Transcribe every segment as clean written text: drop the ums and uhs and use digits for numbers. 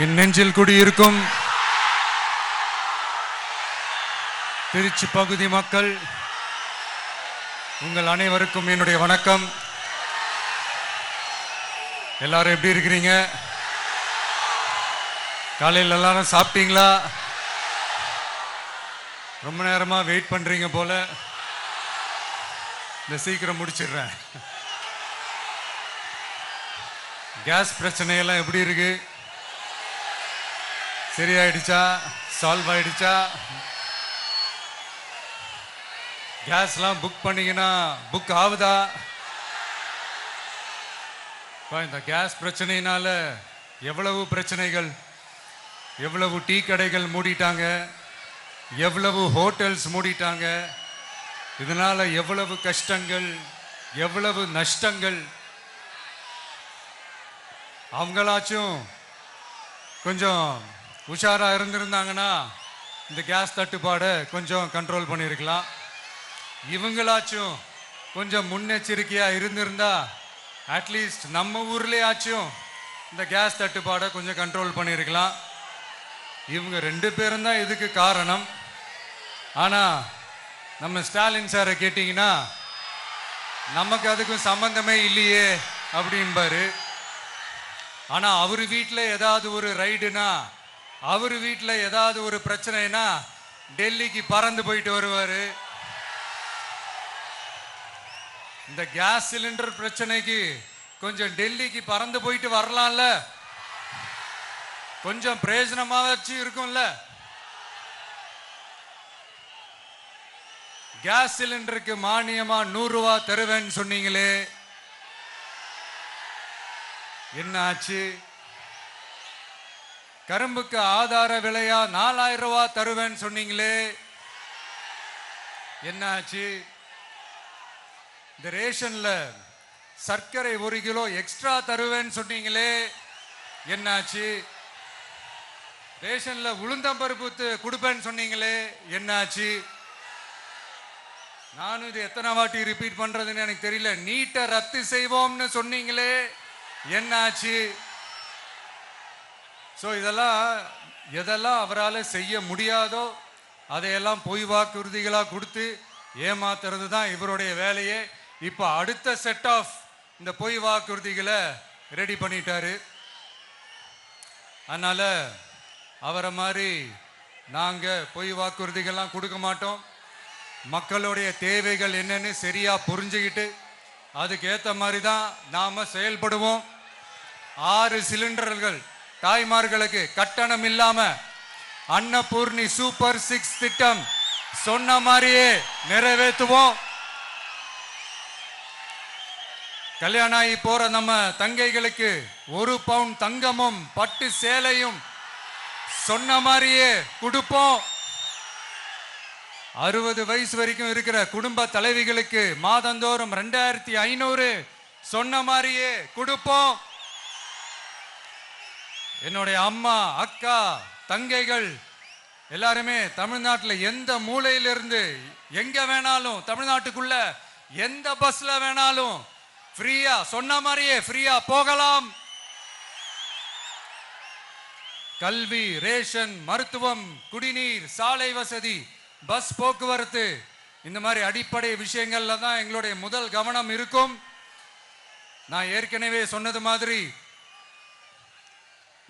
என் நெஞ்சில் குடியிருக்கும் திருச்சி பகுதி மக்கள் உங்கள் அனைவருக்கும் என்னுடைய வணக்கம். எல்லாரும் எப்படி இருக்கிறீங்க? காலையில் எல்லாரும் சாப்பிட்டீங்களா? ரொம்ப நேரமா வெயிட் பண்றீங்க போல. இந்த சீக்கிரம் முடிச்சிடுறேன். கேஸ் பிரச்சனையெல்லாம் எப்படி இருக்கு? சரியாயிடுச்சா? சால்வ் ஆயிடுச்சா? கேஸ்லாம் புக் பண்ணீங்கன்னா புக் ஆகுதா? இந்த கேஸ் பிரச்சனையினால எவ்வளவு பிரச்சனைகள், எவ்வளவு டீ கடைகள் மூடிட்டாங்க, எவ்வளவு ஹோட்டல்ஸ் மூடிட்டாங்க, இதனால எவ்வளவு கஷ்டங்கள், எவ்வளவு நஷ்டங்கள். அவங்களாச்சும் கொஞ்சம் உஷாரா இருந்திருந்தாங்கன்னா இந்த கேஸ் தட்டுப்பாடை கொஞ்சம் கண்ட்ரோல் பண்ணியிருக்கலாம். இவங்களாச்சும் கொஞ்சம் முன்னெச்சரிக்கையா இருந்திருந்தா அட்லீஸ்ட் நம்ம ஊர்லயாச்சும் இந்த கேஸ் தட்டுப்பாடை கொஞ்சம் கண்ட்ரோல் பண்ணியிருக்கலாம். இவங்க 2 பேரும் தான் இதுக்கு காரணம். ஆனா நம்ம ஸ்டாலின் சாரை கேட்டீங்கன்னா நமக்கு அதுக்கும் சம்பந்தமே இல்லையே அப்படின்பாரு. ஆனா அவர் வீட்டில் ஏதாவது ஒரு ரைடுனா, அவர் வீட்டில் ஏதாவது ஒரு பிரச்சனைனா டெல்லிக்கு பறந்து போயிட்டு வருவாரு. இந்த கேஸ் சிலிண்டர் பிரச்சனைக்கு கொஞ்சம் டெல்லிக்கு பறந்து போயிட்டு வரலாம்ல, கொஞ்சம் பிரயோஜனமாச்சு இருக்கும்ல. கேஸ் சிலிண்டருக்கு மானியமா 100 ரூபாய் தருவேன்னு சொன்னீங்களே, என்ன ஆச்சு? கரும்புக்கு ஆதார விலையா 4000 ரூபாய் தருவேன்னு சொன்னீங்களே, என்ன ஆச்சு? இந்த ரேஷன்ல சர்க்கரை 1 கிலோ எக்ஸ்ட்ரா தருவேன்னு சொன்னீங்களே, என்னாச்சு? ரேஷன்ல உளுந்தம்பருப்பு கொடுப்பேன்னு சொன்னீங்களே, என்னாச்சு? நானும் இது எத்தனை வாட்டி ரிப்பீட் பண்றதுன்னு எனக்கு தெரியல. நீட்டை ரத்து செய்வோம்னு சொன்னீங்களே, என்னாச்சு? ஸோ எதெல்லாம் அவரால் செய்ய முடியாதோ அதையெல்லாம் பொய் வாக்குறுதிகளாக கொடுத்து ஏமாத்துறது தான் இவருடைய வேலையே. இப்போ அடுத்த செட் ஆஃப் இந்த பொய் வாக்குறுதிகளை ரெடி பண்ணிட்டாரு. அதனால அவரை மாதிரி நாங்கள் பொய் வாக்குறுதிகள்லாம் கொடுக்க மாட்டோம். மக்களுடைய தேவைகள் என்னன்னு சரியா புரிஞ்சுக்கிட்டு அதுக்கேற்ற மாதிரி தான் நாம செயல்படுவோம். 6 சிலிண்டர்கள் தாய்மார்களுக்கு கட்டணம் இல்லாம அன்னபூர்ணி சூப்பர் 6 திட்டம் சொன்ன மாதிரியே நிறைவேற்றுவோம். கல்யாணம் ஆகி போற நம்ம தங்கைகளுக்கு 1 பவுன் தங்கமும் பட்டு சேலையும் சொன்ன மாதிரியே கொடுப்போம். 60 வயசு வரைக்கும் இருக்கிற குடும்ப தலைவிகளுக்கு மாதந்தோறும் 2500 சொன்ன மாதிரியே கொடுப்போம். என்னுடைய அம்மா, அக்கா, தங்கைகள் எல்லாருமே தமிழ்நாட்டில் எந்த மூலையிலிருந்து எங்க வேணாலும், தமிழ்நாட்டுக்குள்ள எந்த பஸ்ல வேணாலும் ஃப்ரீயா சொன்ன மாதிரியே ஃப்ரீயா போகலாம். கல்வி, ரேஷன், மருத்துவம், குடிநீர், சாலை வசதி, பஸ் போக்குவரத்து, இந்த மாதிரி அடிப்படை விஷயங்கள்ல தான் எங்களுடைய முதல் கவனம் இருக்கும். நான் ஏற்கனவே சொன்னது மாதிரி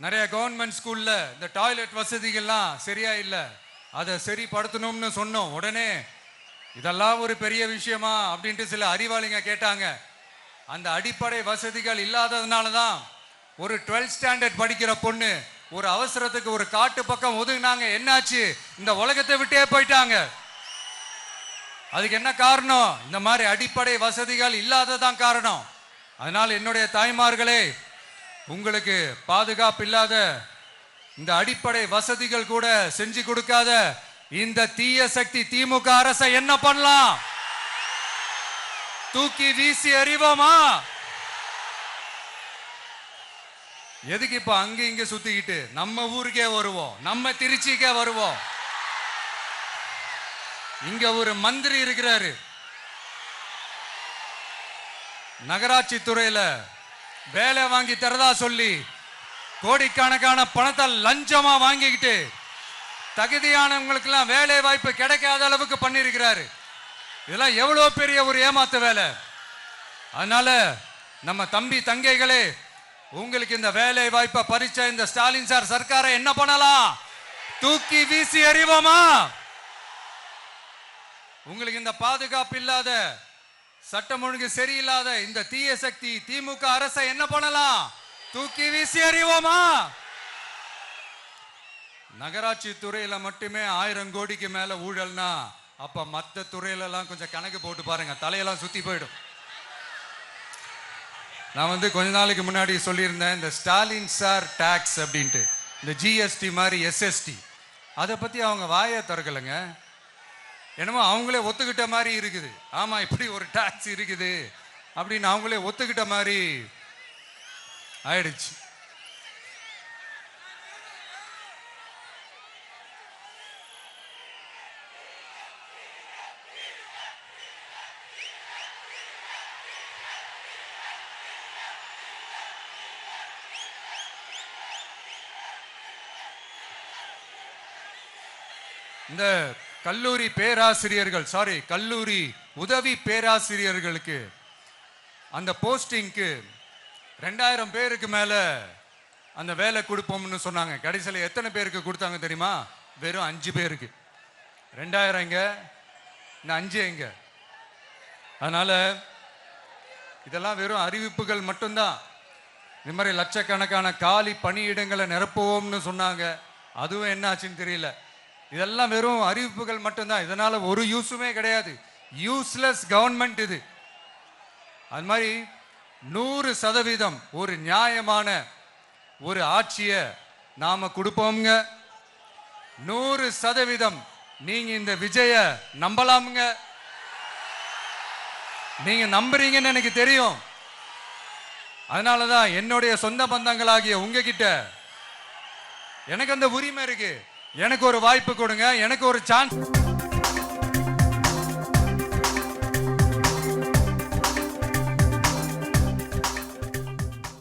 நிறைய கவர்மெண்ட் ஸ்கூல்ல இந்த டாய்லெட் வசதிகள்லாம் சரியா இல்லை, அதை சரிப்படுத்தணும்னு சொன்னோம். உடனே இதெல்லாம் ஒரு பெரிய விஷயமா அப்படின்ட்டு சில அறிவாளிங்க கேட்டாங்க. அந்த அடிப்படை வசதிகள் இல்லாததுனால தான் ஒரு 12th ஸ்டாண்டர்ட் படிக்கிற பொண்ணு ஒரு அவசரத்துக்கு ஒரு காட்டு பக்கம் ஒதுங்கினாங்க. என்னாச்சு? இந்த உலகத்தை விட்டே போயிட்டாங்க. அதுக்கு என்ன காரணம்? இந்த மாதிரி அடிப்படை வசதிகள் இல்லாததான் காரணம். அதனால என்னுடைய தாய்மார்களே, உங்களுக்கு பாதுகாப்பு இல்லாத இந்த அடிப்படை வசதிகள் கூட செஞ்சு கொடுக்காத இந்த தீய சக்தி திமுக அரசை என்ன பண்ணலாம்? தூக்கி வீசி அறிவோமா? எதுக்கு இப்ப அங்க இங்க சுத்திக்கிட்டு நம்ம ஊருக்கே வருவோம், நம்ம திருச்சிக்கே வருவோம். இங்க ஒரு மந்திரி இருக்கிறாரு, நகராட்சி துறையில வேலை வாங்கி தரதா சொல்லி கோடிக்கணக்கான பணத்தை லஞ்சமா வாங்கிக்கிட்டு தகுதியானவங்களுக்கு எல்லாம் வேலை வாய்ப்பு கிடைக்காத அளவுக்கு பண்ணிருக்கிறாரு. இதெல்லாம் எவ்வளவு பெரிய ஒரு ஏமாத்து வேலை. அதனால நம்ம தம்பி தங்கைகளே, உங்களுக்கு இந்த வேலை வாய்ப்பை பறிச்ச இந்த ஸ்டாலின் சார் சர்க்காரை என்ன பண்ணலாம்? தூக்கி வீசி எறிவோமா? உங்களுக்கு இந்த பாதுகாப்பு இல்லாத, சட்டம் ஒழுங்கு சரியில்லாத இந்த தீய சக்தி திமுக அரசை என்ன பண்ணலாம்? தூக்கி வீசி எறிவோமா? நகராட்சி துறையில மட்டுமே 1000 கோடிக்கு மேல ஊழல்னா அப்ப மற்ற துறையில எல்லாம் கொஞ்சம் கணக்கு போட்டு பாருங்க, தலையெல்லாம் சுத்தி போயிடும். நான் கொஞ்ச நாளைக்கு முன்னாடி சொல்லியிருந்தேன், இந்த ஸ்டாலின் சார் டாக்ஸ் அப்படின்ட்டு, இந்த ஜிஎஸ்டி மாதிரி எஸ்எஸ்டி, அதை பத்தி அவங்க வாயை திறக்கலைங்க. என்னமோ அவங்களே ஒத்துக்கிட்ட மாதிரி இருக்குது. ஆமா, இப்படி ஒரு டாக்ஸ் இருக்குது அப்படின்னு அவங்களே ஒத்துக்கிட்ட மாதிரி ஆயிடுச்சு. இந்த கல்லூரி பேராசிரியர்கள், கல்லூரி உதவி பேராசிரியர்களுக்கு அந்த போஸ்டிங்க்கு 2000 பேருக்கு மேல அந்த வேலை கொடுப்போம்னு சொன்னாங்க. கடைசியில் எத்தனை பேருக்கு கொடுத்தாங்க தெரியுமா? வெறும் 5 பேருக்கு. 2000 எங்க, இந்த 5 எங்க? அதனால இதெல்லாம் வெறும் அறிவிப்புகள் மட்டும்தான். இது மாதிரி லட்சக்கணக்கான காலி பணியிடங்களை நிரப்புவோம்னு சொன்னாங்க. அதுவும் என்ன ஆச்சுன்னு தெரியல. இதெல்லாம் வெறும் அறிவிப்புகள் மட்டும்தான். இதனால ஒரு யூஸுமே கிடையாது. யூஸ்லெஸ் கவர்மெண்ட் இது. அது மாதிரி 100% ஒரு நியாயமான ஒரு ஆட்சியை நாம கொடுப்போம்ங்க. 100% நீங்க இந்த விஜய நம்பலாமுங்க. நீங்க நம்புறீங்கன்னு எனக்கு தெரியும். அதனாலதான் என்னுடைய சொந்த பந்தங்களாகிய உங்ககிட்ட எனக்கு அந்த உரிமை இருக்கு. எனக்கு ஒரு வாய்ப்பு கொடுங்க, எனக்கு ஒரு சான்ஸ்.